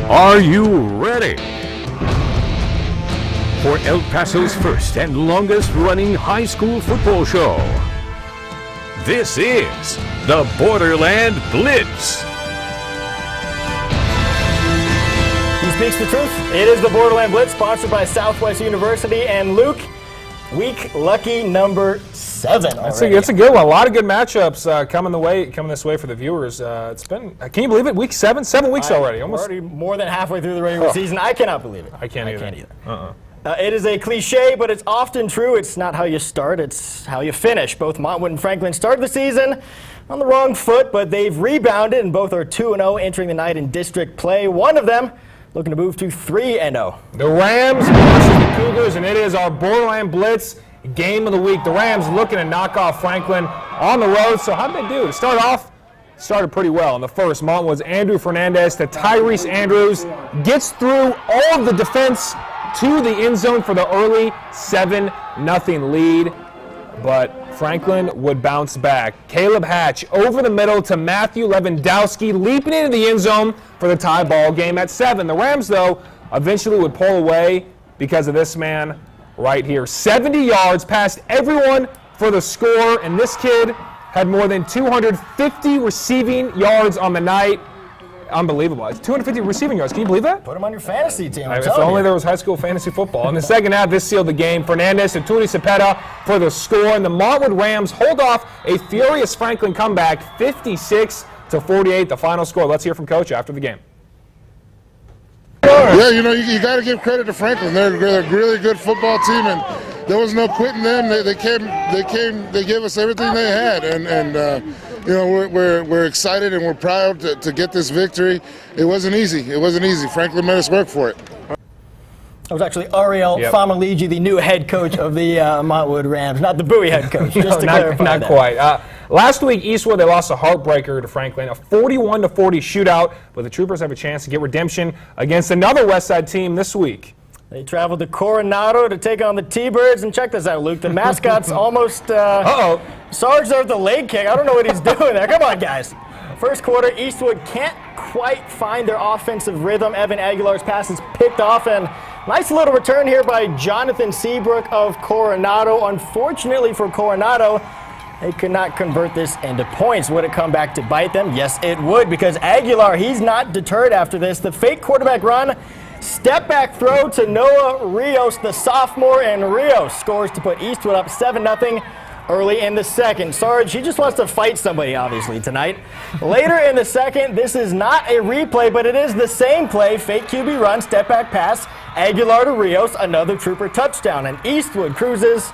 Are you ready for El Paso's first and longest running high school football show? This is the Borderland Blitz. Who speaks the truth? It is the Borderland Blitz, sponsored by Southwest University. And Luke, week lucky number 7 already. It's a good one. A lot of good matchups coming this way for the viewers. It's been, can you believe it? Week 7 weeks already. We're already more than halfway through the regular season. I cannot believe it. I can't either. It is a cliche, but it's often true. It's not how you start, it's how you finish. Both Montwood and Franklin started the season on the wrong foot, but they've rebounded, and both are 2-0 entering the night in district play. One of them looking to move to 3-0. The Rams versus the Cougars, and it is our Borderland Blitz game of the week. The Rams looking to knock off Franklin on the road. So how did they do? To start off, started pretty well. In the first, Montwood's Andrew Fernandez to Tyrese Andrews. Gets through all of the defense to the end zone for the early 7-0 lead. But Franklin would bounce back. Caleb Hatch over the middle to Matthew Lewandowski, leaping into the end zone for the tie ball game at 7. The Rams, though, eventually would pull away because of this man right here. 70 yards past everyone for the score, and this kid had more than 250 receiving yards on the night. Unbelievable. It's 250 receiving yards. Can you believe that? Put him on your fantasy team. If only there was high school fantasy football. In the second half, this sealed the game. Fernandez to Tuli Cepeda for the score, and the Montwood Rams hold off a furious Franklin comeback, 56-48, the final score. Let's hear from Coach after the game. Yeah, you got to give credit to Franklin. They're a really good football team, and there was no quitting them. They gave us everything they had, and we're excited and we're proud to get this victory. It wasn't easy. Franklin made us work for it. That was actually Ariel Famaligi, the new head coach of the Montwood Rams, not the Bowie head coach. Just to clarify not quite. Last week, Eastwood, they lost a heartbreaker to Franklin, a 41-40 shootout, but the Troopers have a chance to get redemption against another Westside team this week. They traveled to Coronado to take on the T-Birds, and check this out, Luke. The mascot's almost Sarge there with the leg kick. I don't know what he's doing there. Come on, guys. First quarter, Eastwood can't quite find their offensive rhythm. Evan Aguilar's pass is picked off, and nice little return here by Jonathan Seabrook of Coronado. Unfortunately for Coronado, they could not convert this into points. Would it come back to bite them? Yes, it would, because Aguilar, he's not deterred after this. The fake quarterback run, step back throw to Noah Rios, the sophomore, and Rios scores to put Eastwood up 7-0 early in the second. Sarge, he just wants to fight somebody, obviously, tonight. Later in the second, this is not a replay, but it is the same play. Fake QB run, step back pass, Aguilar to Rios, another Trooper touchdown, and Eastwood cruises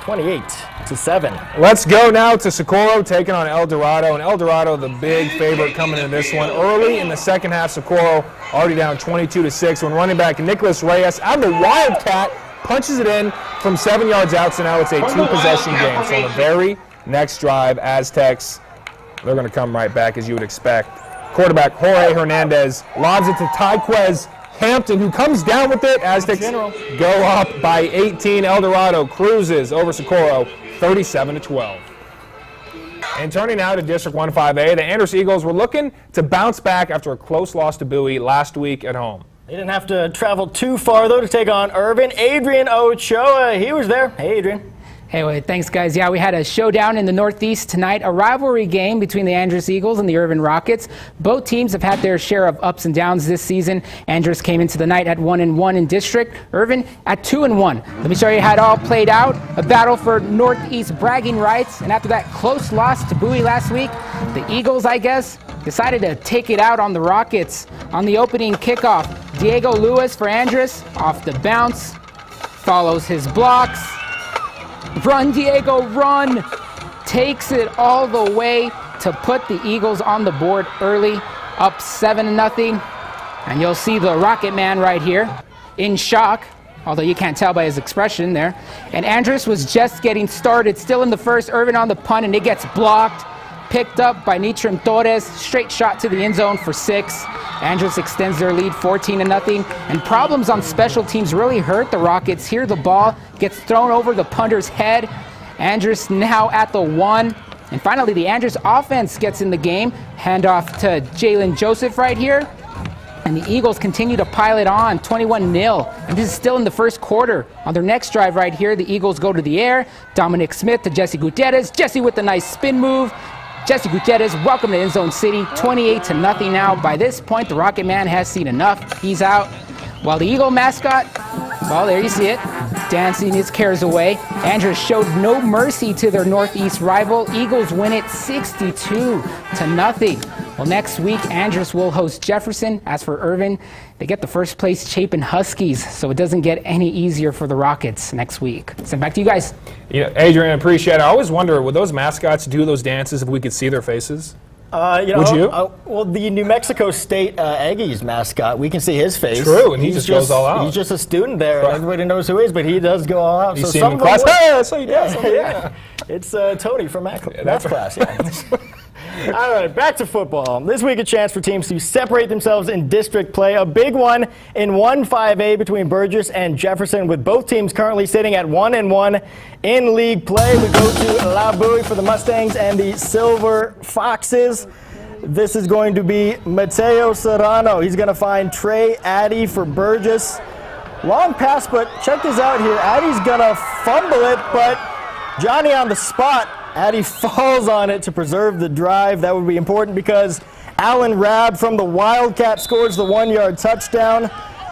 28-7. Let's go now to Socorro taking on El Dorado, and El Dorado the big favorite coming into this one. Early in the second half, Socorro already down 22-6 when running back Nicholas Reyes out of the Wildcat punches it in from 7 yards out, so now it's a 2-possession game. So on the very next drive, Aztecs, they're going to come right back as you would expect. Quarterback Jorge Hernandez lobs it to Tyquez Hampton, who comes down with it. Aztecs go up by 18. El Dorado cruises over Socorro 37-12. And turning now to District 1-5A, the Andrews Eagles were looking to bounce back after a close loss to Bowie last week at home. They didn't have to travel too far, though, to take on Irvin. Adrian Ochoa, he was there. Hey, Adrian. Hey, wait, thanks, guys. Yeah, we had a showdown in the Northeast tonight, a rivalry game between the Andrews Eagles and the Irvin Rockets. Both teams have had their share of ups and downs this season. Andrews came into the night at 1-1 in district, Irvin at 2-1. Let me show you how it all played out. A battle for Northeast bragging rights, and after that close loss to Bowie last week, the Eagles, I guess, decided to take it out on the Rockets. On the opening kickoff, Diego Lewis for Andrews, off the bounce, follows his blocks. Run, Diego, run! Takes it all the way to put the Eagles on the board early, up 7-0. And you'll see the Rocket Man right here in shock, although you can't tell by his expression there. And Andrews was just getting started, still in the first. Irvin on the punt, and it gets blocked. Picked up by Nitram Torres, straight shot to the end zone for 6. Andrews extends their lead 14-0, and problems on special teams really hurt the Rockets. Here the ball gets thrown over the punter's head. Andrews now at the 1. And finally, the Andrews offense gets in the game. Handoff to Jalen Joseph right here. And and the Eagles continue to pile it on, 21-0. And this is still in the first quarter. On their next drive right here, the Eagles go to the air. Dominic Smith to Jesse Gutierrez. Jesse with the nice spin move. Jesse Gutierrez, welcome to End Zone City, 28-0 now. By this point, the Rocket Man has seen enough. He's out. While the Eagle mascot, well, there you see it, dancing his cares away. Andrews showed no mercy to their Northeast rival. Eagles win it 62-0. Well, next week, Andrews will host Jefferson. As for Irvin, they get the first place Chapin Huskies, so it doesn't get any easier for the Rockets next week. Send back to you guys. Yeah, Adrian, I appreciate it. I always wonder, would those mascots do those dances if we could see their faces? Would you? Well, the New Mexico State Aggies mascot, we can see his face. True, and he just goes all out. He's just a student there. Right. Everybody knows who he is, but he does go all out. You see him in class? Hey, that's what he does. Yeah. It's Tony from math class. Yeah. All right, back to football. This week, a chance for teams to separate themselves in district play. A big one in 1-5A between Burgess and Jefferson, with both teams currently sitting at 1-1 in league play. We go to La Bowie for the Mustangs and the Silver Foxes. This is going to be Mateo Serrano. He's going to find Trey Addy for Burgess. Long pass, but check this out here. Addy's going to fumble it, but Johnny on the spot. Addy falls on it to preserve the drive. That would be important because Alan Rabb from the Wildcat scores the 1-yard touchdown.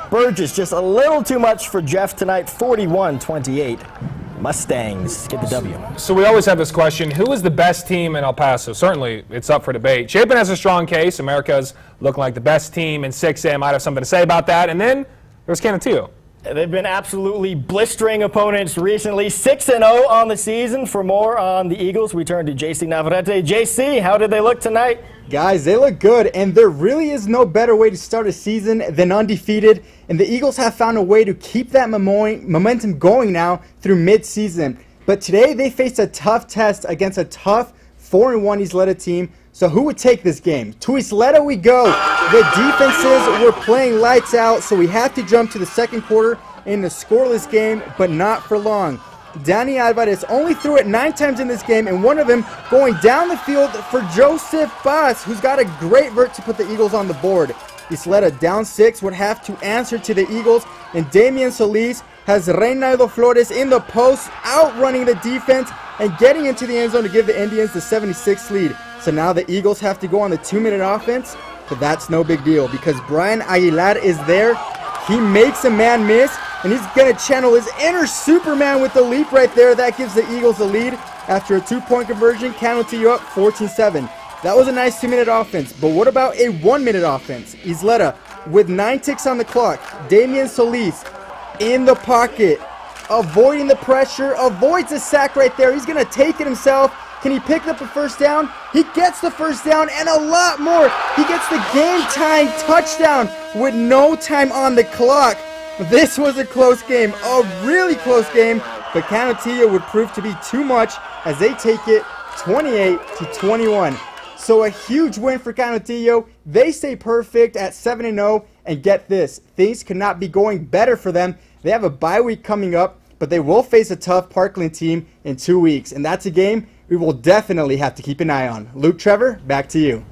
Burgess just a little too much for Jeff tonight, 41-28. Mustangs get the W. So we always have this question, who is the best team in El Paso? Certainly, it's up for debate. Chapin has a strong case. America's looking like the best team in 6A. Might have something to say about that. And then there's Canutillo. They've been absolutely blistering opponents recently. 6-0 on the season. For more on the Eagles, we turn to JC Navarrete. JC, how did they look tonight? Guys, they look good, and there really is no better way to start a season than undefeated. And the Eagles have found a way to keep that momentum going now through mid-season. But today they faced a tough test against a tough 4-1 Isleta team. So who would take this game? To Isleta we go. The defenses were playing lights out, so we have to jump to the second quarter in a scoreless game, but not for long. Danny Alvarez only threw it 9 times in this game, and one of them going down the field for Joseph Bass, who's got a great vert to put the Eagles on the board. Isleta down 6 would have to answer to the Eagles, and Damian Solis has Reynaldo Flores in the post, outrunning the defense and getting into the end zone to give the Indians the 76 lead. So now the Eagles have to go on the 2-minute offense, but that's no big deal because Brian Aguilar is there. He makes a man miss, and he's going to channel his inner Superman with the leap right there. That gives the Eagles the lead. After a 2-point conversion, Canutillo up 14-7. That was a nice 2-minute offense, but what about a 1-minute offense? Isleta with 9 ticks on the clock. Damian Solis in the pocket, avoiding the pressure, avoids a sack right there. He's going to take it himself. Can he pick up a first down? He gets the first down and a lot more. He gets the game-tying touchdown with no time on the clock. This was a close game, a really close game, but Canutillo would prove to be too much as they take it 28-21. So a huge win for Canutillo. They stay perfect at 7-0, and get this, things could not be going better for them. They have a bye week coming up, but they will face a tough Parkland team in 2 weeks, and that's a game we will definitely have to keep an eye on. Luke, Trevor, back to you.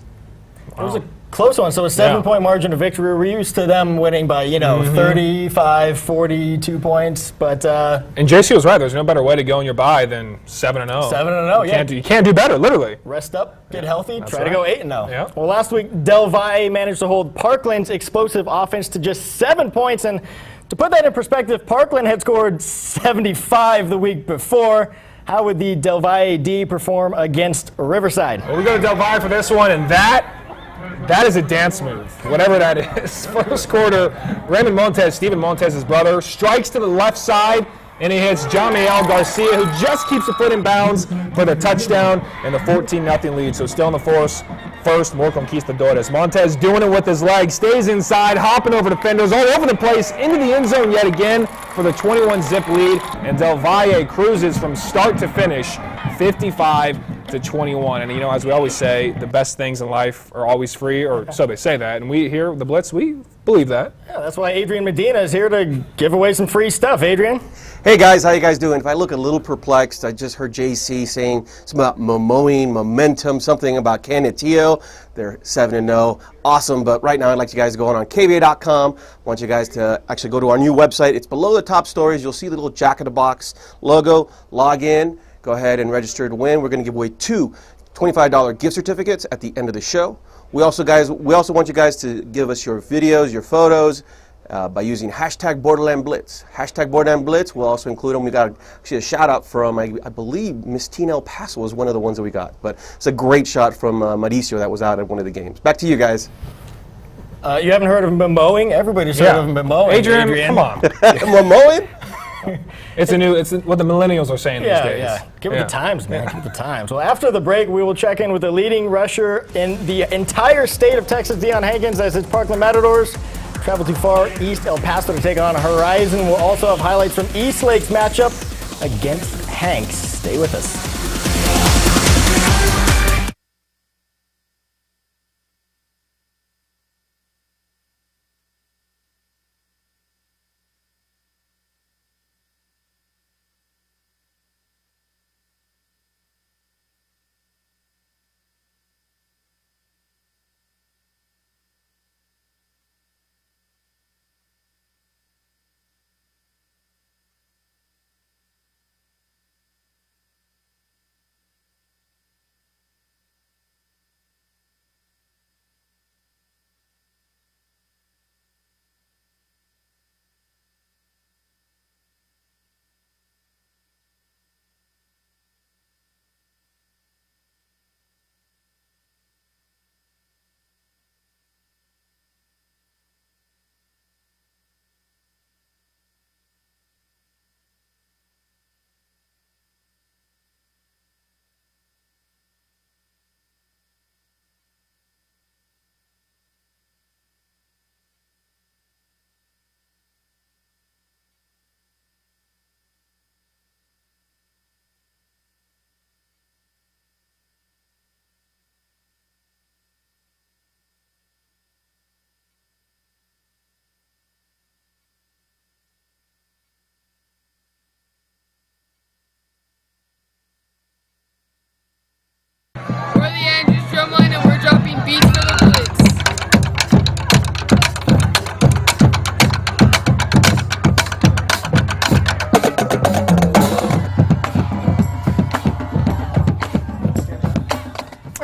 It was a close one. So a 7-point margin of victory. We're used to them winning by, 35, 42 points. But and JC was right. There's no better way to go in your bye than 7-0. 7-0, You can't do better, literally. Rest up, get healthy, try to right. go 8-0. Yeah. Well, last week, Del Valle managed to hold Parkland's explosive offense to just 7 points. And to put that in perspective, Parkland had scored 75 the week before. How would the Del Valle D perform against Riverside? Well, we go to Del Valle for this one, and that is a dance move, whatever that is. First quarter, Raymond Montes, Steven Montes' brother, strikes to the left side, and he hits Jamiel Garcia, who just keeps the foot in bounds for the touchdown and the 14-0 lead. So still in the first, more conquistadores. Montes doing it with his legs, stays inside, hopping over defenders all over the place, into the end zone yet again for the 21-zip lead. And Del Valle cruises from start to finish, 55-0. to 21. And, you know, as we always say, the best things in life are always free, or so they say that. And we here, the Blitz, we believe that. Yeah, that's why Adrian Medina is here to give away some free stuff. Adrian? Hey guys, how you guys doing? If I look a little perplexed, I just heard JC saying something about mowing, momentum, something about Canutillo. They're 7-0. Awesome, but right now I'd like you guys to go on KVIA.com. I want you guys to actually go to our new website. It's below the top stories. You'll see the little Jack in the Box logo. Log in. Go ahead and register to win. We're going to give away 2 $25 gift certificates at the end of the show. We also want you guys to give us your videos, your photos, by using hashtag Borderland Blitz. Hashtag Borderland Blitz. We'll also include them. We got actually a shout out from, I believe, Miss Tina El Paso was one of the ones that we got. But it's a great shot from Mauricio that was out at one of the games. Back to you guys. You haven't heard of mowing? Everybody's heard of mowing. Adrian, come on. Mowing? It's what the millennials are saying these days. Yeah. Give it the times, man. Give it the times. Well, after the break, we will check in with the leading rusher in the entire state of Texas, Deion Hankins, as his Parkland Matadors travel to far east El Paso to take on Horizon. We'll also have highlights from Eastlake's matchup against Hanks. Stay with us.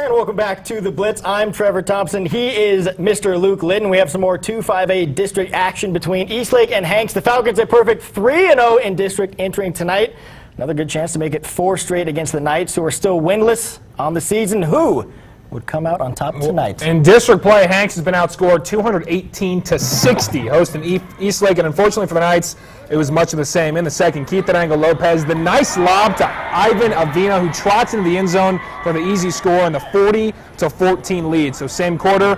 Welcome back to the Blitz. I'm Trevor Thompson. He is Mr. Luke Litton. We have some more 2-5A district action between Eastlake and Hanks. The Falcons a perfect 3-0 in district entering tonight. Another good chance to make it 4 straight against the Knights, who are still winless on the season. Who would come out on top tonight? In district play, Hanks has been outscored 218-60, hosting Eastlake, and unfortunately for the Knights, it was much of the same. In the second, Keith Arango Lopez, the nice lob to Ivan Avina, who trots into the end zone for the easy score and the 40-14 lead. So same quarter,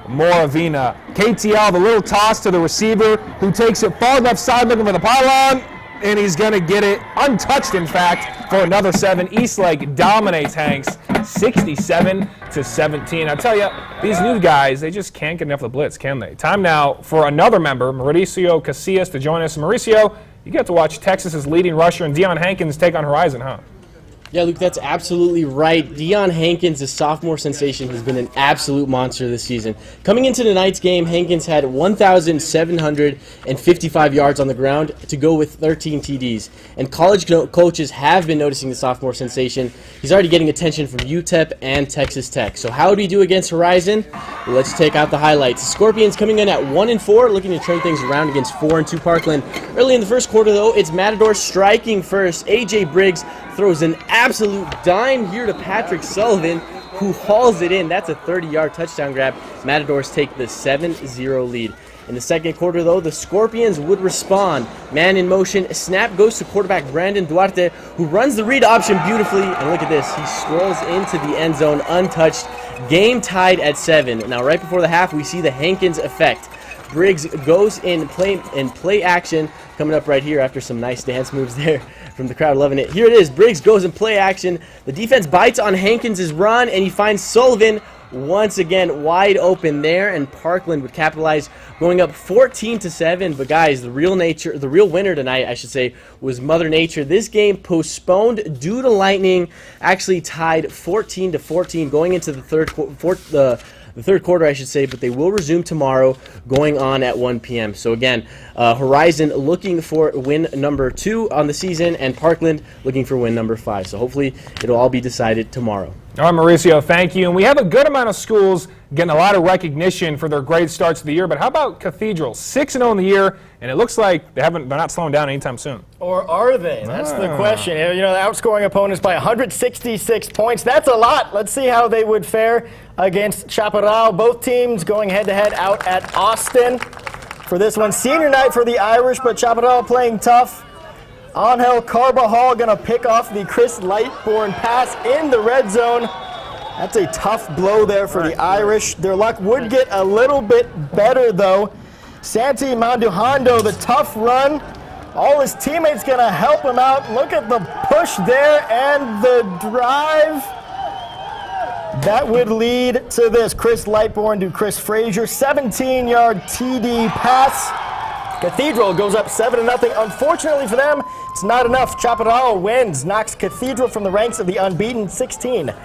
more Avina. KTL, the little toss to the receiver, who takes it far left side looking for the pylon, and he's going to get it untouched, in fact, for another 7. Eastlake dominates Hanks 67-17. I tell you, these new guys, they just can't get enough of the Blitz, can they? Time now for another member, Mauricio Casillas, to join us. Mauricio, you get to watch Texas's leading rusher and Deion Hankins take on Horizon, huh? Yeah, Luke, that's absolutely right. Deion Hankins, the sophomore sensation, has been an absolute monster this season. Coming into tonight's game, Hankins had 1,755 yards on the ground to go with 13 TDs. And college coaches have been noticing the sophomore sensation. He's already getting attention from UTEP and Texas Tech. So how did he do against Horizon? Well, let's take out the highlights. The Scorpions coming in at 1-4, looking to turn things around against 4-2 Parkland. Early in the first quarter, though, it's Matador striking first. A.J. Briggs throws an absolute dime here to Patrick Sullivan, who hauls it in. That's a 30-yard touchdown grab. Matadors take the 7-0 lead. In the second quarter, though, the Scorpions would respond. Man in motion, snap goes to quarterback Brandon Duarte, who runs the read option beautifully. And look at this, he strolls into the end zone untouched. Game tied at 7. Now, right before the half, we see the Hankins effect. Briggs goes in play action. Coming up right here after some nice dance moves there from the crowd, loving it. Here it is. Briggs goes in play action. The defense bites on Hankins' run, and he finds Sullivan once again wide open there, and Parkland would capitalize, going up 14-7. But guys, the real winner tonight, I should say, was Mother Nature. This game postponed due to lightning, actually tied 14-14 going into the third quarter, I should say, but they will resume tomorrow, going on at 1 p.m. So again, Horizon looking for win number 2 on the season, and Parkland looking for win number 5. So hopefully it'll all be decided tomorrow. All right, Mauricio, thank you. And we have a good amount of schools getting a lot of recognition for their great starts of the year. But how about Cathedral? 6-0 in the year, and it looks like they're not slowing down anytime soon. Or are they? That's the question. You know, outscoring opponents by 166 points. That's a lot. Let's see how they would fare against Chaparral. Both teams going head-to-head out at Austin for this one. Senior night for the Irish, but Chaparral playing tough. Angel Carbajal going to pick off the Chris Lightbourne pass in the red zone. That's a tough blow there for the Irish. Their luck would get a little bit better, though. Santi Manduhando, the tough run. All his teammates going to help him out. Look at the push there and the drive. That would lead to this. Chris Lightbourne to Chris Frazier. 17-yard TD pass. Cathedral goes up 7-0. Unfortunately for them, it's not enough. Chaparral wins, knocks Cathedral from the ranks of the unbeaten 16-7.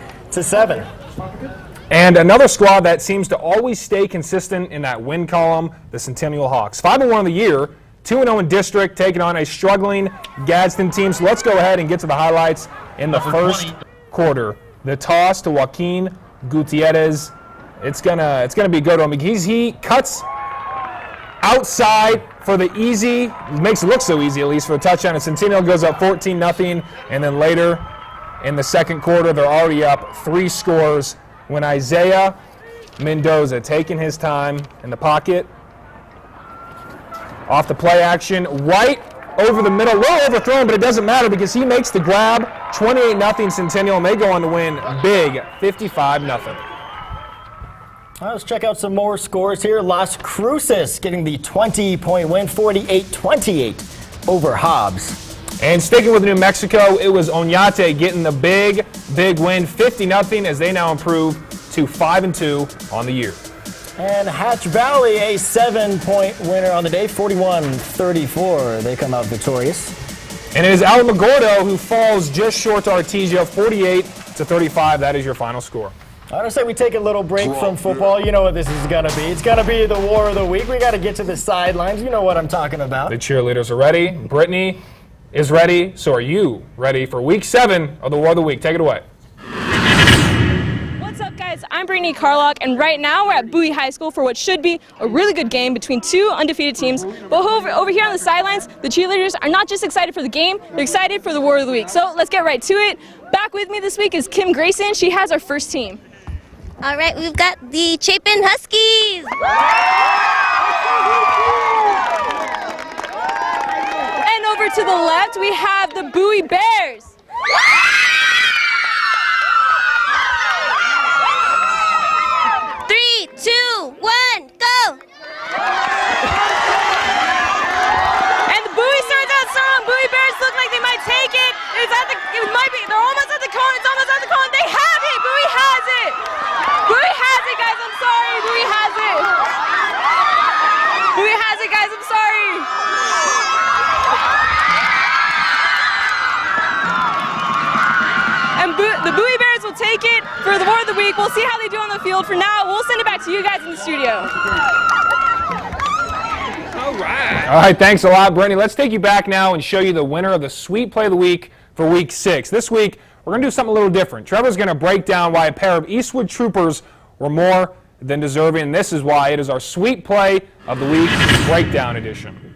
And another squad that seems to always stay consistent in that win column, the Centennial Hawks. 5-1 in the year, 2-0 in district, taking on a struggling Gadsden team. So let's go ahead and get to the highlights in the first quarter. The toss to Joaquin Gutierrez. It's gonna be a good one because he cuts outside for the easy, makes it look so easy at least, for the touchdown, and Centennial goes up 14-0, and then later in the second quarter they're already up 3 scores when Isaiah Mendoza, taking his time in the pocket, off the play action, right over the middle, a little overthrown, but it doesn't matter because he makes the grab. 28-0 Centennial, and they go on to win big, 55-0. Let's check out some more scores here. Las Cruces getting the 20-point win, 48-28 over Hobbs. And sticking with New Mexico, it was Oñate getting the big win, 50-0, as they now improve to 5-2 on the year. And Hatch Valley, a 7-point winner on the day, 41-34. They come out victorious. And it is Alamogordo who falls just short to Artesia, 48-35. That is your final score. I want to say we take a little break from football. You know what this is going to be. It's going to be the War of the Week. We got to get to the sidelines. You know what I'm talking about. The cheerleaders are ready. Brittany is ready. So are you ready for Week 7 of the War of the Week? Take it away. What's up, guys? I'm Brittany Carlock, and right now we're at Bowie High School for what should be a really good game between 2 undefeated teams. But over here on the sidelines, the cheerleaders are not just excited for the game, they're excited for the War of the Week. So let's get right to it. Back with me this week is Kim Grayson. She has our first team. All right, we've got the Chapin Huskies. And over to the left, we have the Bowie Bears. 3, 2, 1, go! And the Bowie starts out strong. Bowie Bears look like they might take it. They're almost at the cone. It's almost at the cone. They have it. Bowie has it. Bowie has it, guys. I'm sorry. Bowie has it. Bowie has it, guys. I'm sorry. And the Bowie Bears will take it for the War of the Week. We'll see how they do on the field. For now, we'll send it back to you guys in the studio. All right, thanks a lot, Brittany. Let's take you back now and show you the winner of the Sweet Play of the Week for Week 6. This week, we're going to do something a little different. Trevor's going to break down why a pair of Eastwood Troopers were more than deserving, and this is why it is our Sweet Play of the Week Breakdown Edition.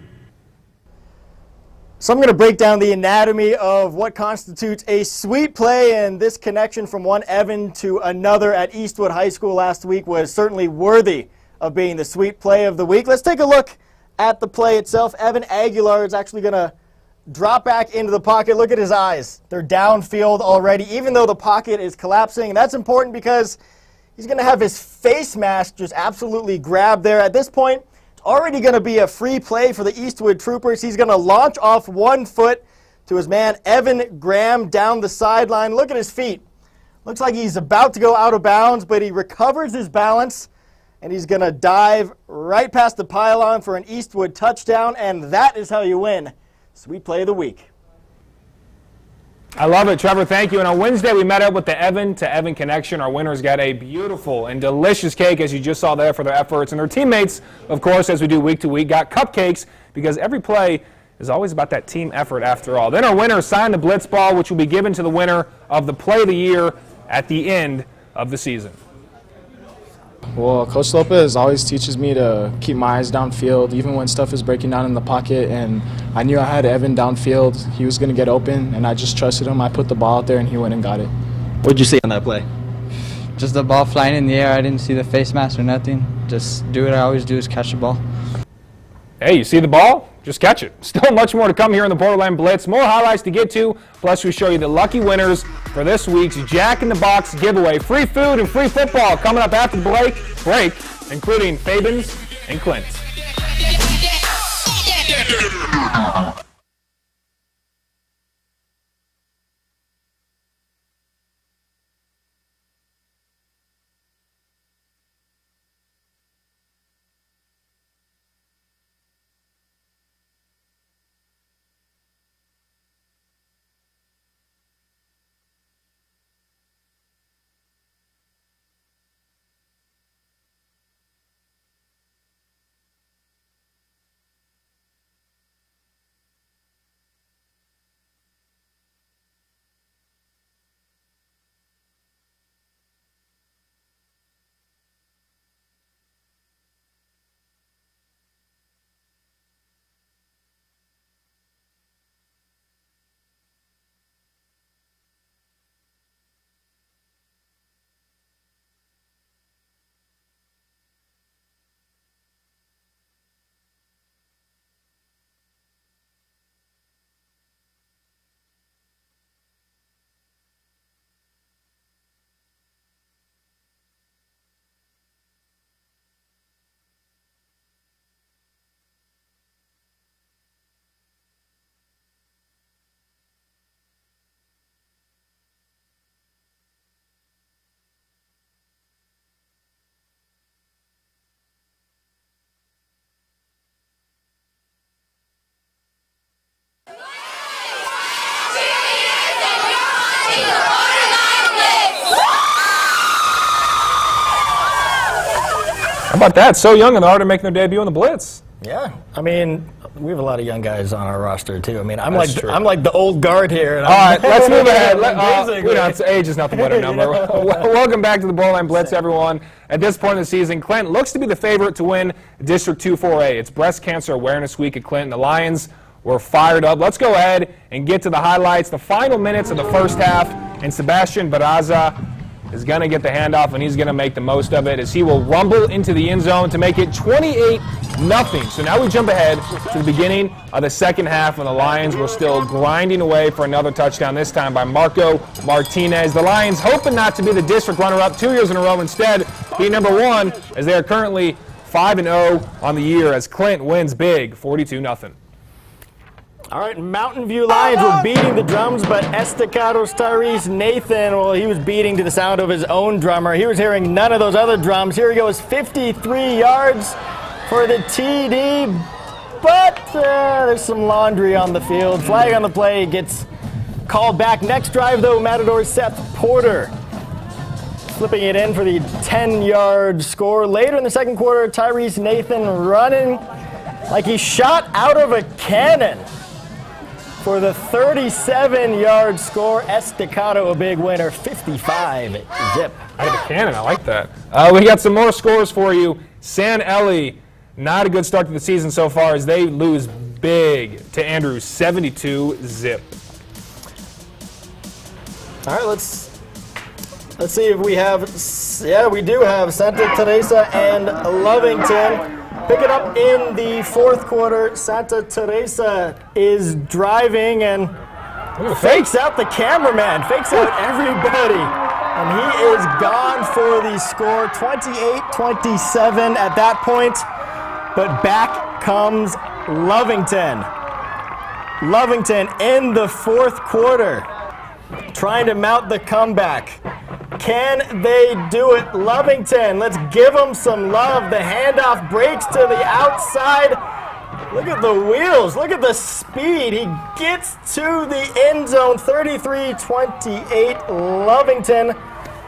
So I'm going to break down the anatomy of what constitutes a sweet play, and this connection from one Evan to another at Eastwood High School last week was certainly worthy of being the Sweet Play of the Week. Let's take a look at the play itself. Evan Aguilar is actually going to drop back into the pocket. Look at his eyes. They're downfield already, even though the pocket is collapsing. And that's important because he's going to have his face mask just absolutely grabbed there. At this point, already going to be a free play for the Eastwood Troopers. He's going to launch off 1 foot to his man Evan Graham down the sideline. Look at his feet. Looks like he's about to go out of bounds, but he recovers his balance, and he's going to dive right past the pylon for an Eastwood touchdown, and that is how you win Sweet Play of the Week. I love it, Trevor. Thank you. And on Wednesday, we met up with the Evan to Evan connection. Our winners got a beautiful and delicious cake, as you just saw there, for their efforts. And their teammates, of course, as we do week to week, got cupcakes, because every play is always about that team effort after all. Then our winners signed the Blitz ball, which will be given to the winner of the Play of the Year at the end of the season. Well, Coach Lopez always teaches me to keep my eyes downfield, even when stuff is breaking down in the pocket. And I knew I had Evan downfield. He was going to get open, and I just trusted him. I put the ball out there, and he went and got it. What did you see on that play? Just the ball flying in the air. I didn't see the face mask or nothing. Just do what I always do, is catch the ball. Hey, you see the ball? Just catch it. Still much more to come here in the Borderland Blitz. More highlights to get to. Plus, we show you the lucky winners for this week's Jack in the Box giveaway. Free food and free football coming up after the break, including Fabens and Clint. How about that? So young and they're already making their debut on the Blitz. Yeah, I mean, we have a lot of young guys on our roster too. I mean, I'm like the old guard here. And all right, let's move ahead. Age is nothing but a number. Welcome back to the Borderland Blitz, everyone. At this point in the season, Clinton looks to be the favorite to win District 2-4A. It's Breast Cancer Awareness Week at Clinton. The Lions were fired up. Let's go ahead and get to the highlights. The final minutes of the first half, and Sebastian Barraza is going to get the handoff, and he's going to make the most of it as he will rumble into the end zone to make it 28-0. So now we jump ahead to the beginning of the second half, and the Lions were still grinding away for another touchdown, this time by Marco Martinez. The Lions hoping not to be the district runner-up 2 years in a row, instead be number one, as they are currently 5-0 on the year as Clint wins big, 42-0. All right, Mountain View Lions were beating the drums, but Estacado's Tyrese Nathan, well, he was beating to the sound of his own drummer. He was hearing none of those other drums. Here he goes, 53 yards for the TD, but there's some laundry on the field. Flag on the play gets called back. Next drive, though, Matador's Seth Porter slipping it in for the 10-yard score. Later in the second quarter, Tyrese Nathan running like he shot out of a cannon for the 37-yard score. Estacado a big winner, 55-zip. Out of the cannon, I like that. We got some more scores for you. San Eli, not a good start to the season so far as they lose big to Andrews, 72-zip. All right, let's see if we have, yeah, we do have Santa Teresa and Lovington. Pick it up in the fourth quarter. Santa Teresa is driving and fakes out the cameraman, fakes out everybody. And he is gone for the score, 28-27 at that point. but back comes Lovington. Lovington in the fourth quarter, trying to mount the comeback. Can they do it? Lovington, let's give them some love. The handoff breaks to the outside. Look at the wheels. Look at the speed. He gets to the end zone. 33-28. Lovington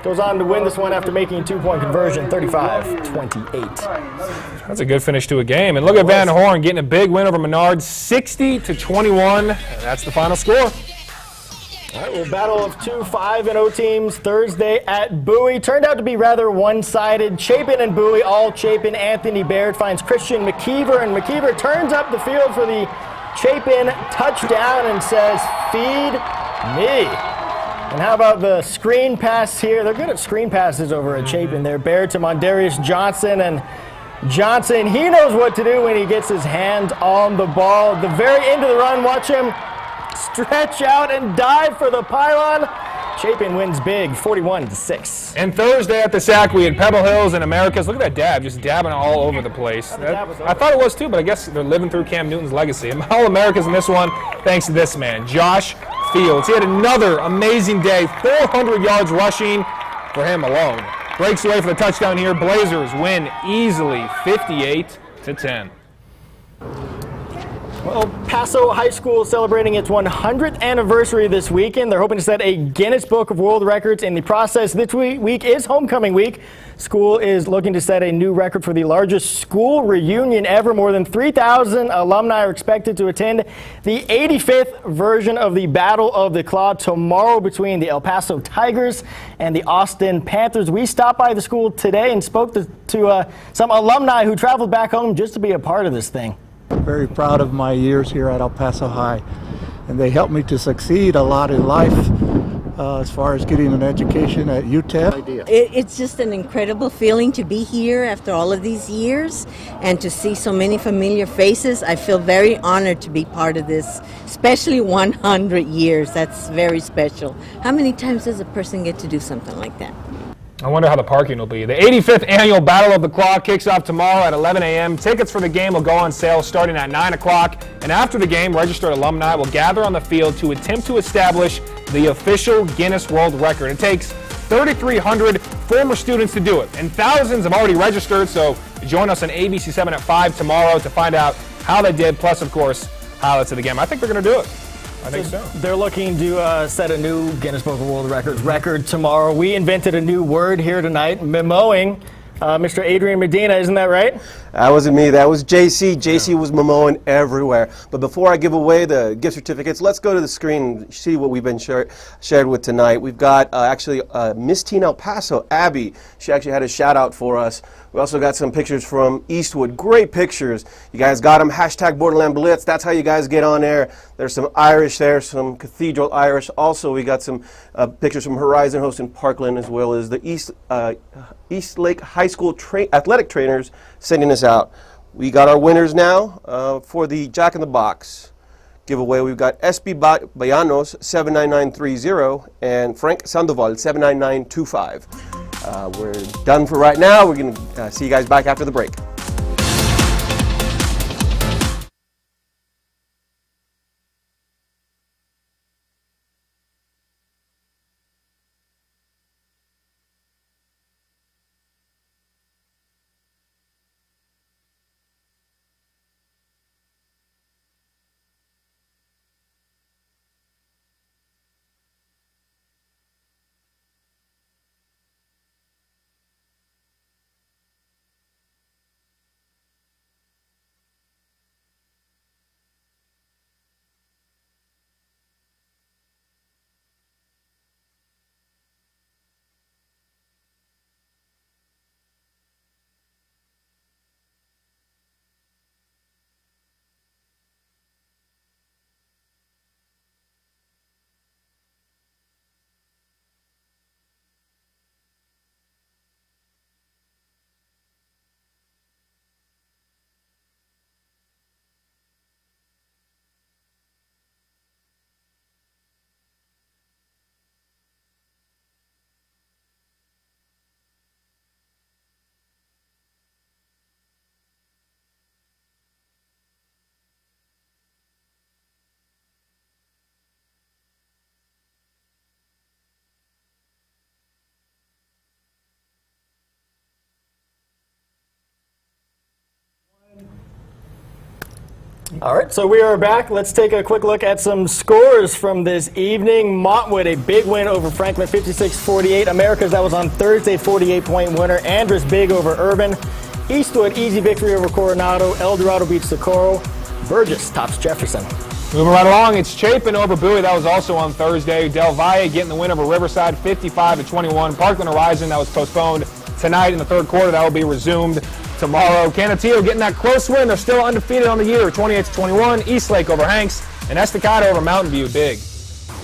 goes on to win this one after making a two-point conversion, 35-28. That's a good finish to a game. And look at Van Horn getting a big win over Menard, 60-21. That's the final score. All right, well, battle of two 5-0 teams Thursday at Bowie. Turned out to be rather one-sided. Chapin and Bowie, all Chapin. Anthony Baird finds Christian McKeever, and McKeever turns up the field for the Chapin touchdown and says, "Feed me." And how about the screen pass here? They're good at screen passes over at Chapin there. Baird to Mondarius Johnson, and Johnson, he knows what to do when he gets his hand on the ball. At the very end of the run, watch him stretch out and dive for the pylon. Chapin wins big, 41-6. And Thursday at the SAC, we had Pebble Hills and Americas. Look at that dab, just dabbing all over the place. I thought it was too, but I guess they're living through Cam Newton's legacy. And all Americas in this one, thanks to this man, Josh Fields. He had another amazing day, 400 yards rushing for him alone. Breaks away for the touchdown here. Blazers win easily, 58-10. Well, Paso High School is celebrating its 100th anniversary this weekend. They're hoping to set a Guinness Book of World Records in the process. This week is homecoming week. School is looking to set a new record for the largest school reunion ever. More than 3,000 alumni are expected to attend the 85th version of the Battle of the Claw tomorrow between the El Paso Tigers and the Austin Panthers. We stopped by the school today and spoke to some alumni who traveled back home just to be a part of this thing. Very proud of my years here at El Paso High, and they helped me to succeed a lot in life as far as getting an education at UTEP. It's just an incredible feeling to be here after all of these years and to see so many familiar faces. I feel very honored to be part of this, especially 100 years. That's very special. How many times does a person get to do something like that? I wonder how the parking will be. The 85th annual Battle of the Claw kicks off tomorrow at 11 a.m. Tickets for the game will go on sale starting at 9 o'clock. And after the game, registered alumni will gather on the field to attempt to establish the official Guinness World Record. It takes 3,300 former students to do it, and thousands have already registered. So join us on ABC 7 at 5 tomorrow to find out how they did, plus, of course, highlights of the game. I think they're going to do it. I think so. They're looking to set a new Guinness Book of World Records record tomorrow. We invented a new word here tonight, memoing. Mr. Adrian Medina, isn't that right? That wasn't me. That was JC. JC was memoing everywhere. But before I give away the gift certificates, let's go to the screen and see what we've been shared with tonight. We've got actually Miss Teen El Paso, Abby. She actually had a shout out for us. We also got some pictures from Eastwood. Great pictures. You guys got them. Hashtag Borderland Blitz. That's how you guys get on there. There's some Irish there, some Cathedral Irish. Also, we got some pictures from Horizon Host in Parkland, as well as the East Lake High School athletic trainers sending us out. We got our winners now for the Jack in the Box giveaway. We've got SB Bayanos 79930 and Frank Sandoval 79925. We're done for right now. We're going to see you guys back after the break. All right, so we are back. Let's take a quick look at some scores from this evening. Montwood, a big win over Franklin, 56-48. Americas, that was on Thursday, 48-point winner. Andrus, big over Urban. Eastwood, easy victory over Coronado. El Dorado beats Socorro. Burgess tops Jefferson. Moving right along, it's Chapin over Bowie. That was also on Thursday. Del Valle getting the win over Riverside, 55-21. Parkland Horizon, that was postponed tonight in the third quarter. That will be resumed tomorrow. Canutillo getting that close win. They're still undefeated on the year, 28-21. Eastlake over Hanks, and Estacado over Mountain View, big.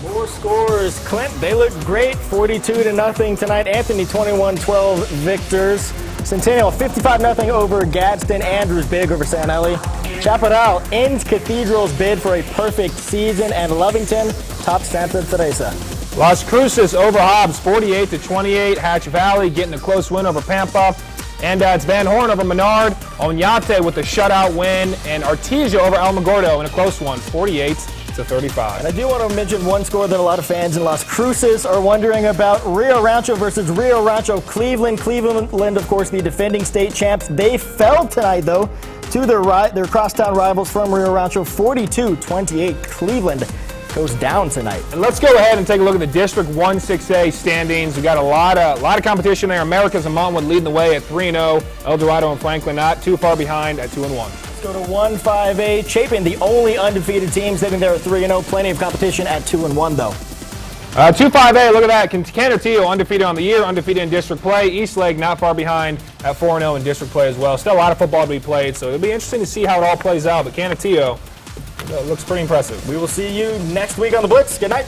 More scores. Clint, they look great, 42-0 tonight. Anthony, 21-12 victors. Centennial, 55-0 over Gadsden. Andrews, big over San Eli. Chaparral ends Cathedral's bid for a perfect season, and Lovington tops Santa Teresa. Las Cruces over Hobbs, 48-28. Hatch Valley getting a close win over Pampa. And it's Van Horn over Menard. Oñate with a shutout win. And Artesia over Alamogordo in a close one, 48-35. And I do want to mention one score that a lot of fans in Las Cruces are wondering about. Rio Rancho versus Rio Rancho Cleveland. Cleveland, of course, the defending state champs. They fell tonight, though, to their crosstown rivals from Rio Rancho, 42-28. Cleveland goes down tonight. And let's go ahead and take a look at the District 1 6A standings. We got a lot of competition there. Americas and Montwood leading the way at 3-0. El Dorado and Franklin not too far behind at 2-1. Let's go to 1-5A. Chapin, the only undefeated team, sitting there at 3-0. Plenty of competition at 2-1, though. 2-5A, look at that. Canutillo undefeated on the year, undefeated in district play. Eastlake not far behind at 4-0 in district play as well. Still a lot of football to be played, so it'll be interesting to see how it all plays out. But Canutillo looks pretty impressive. We will see you next week on the Blitz. Good night.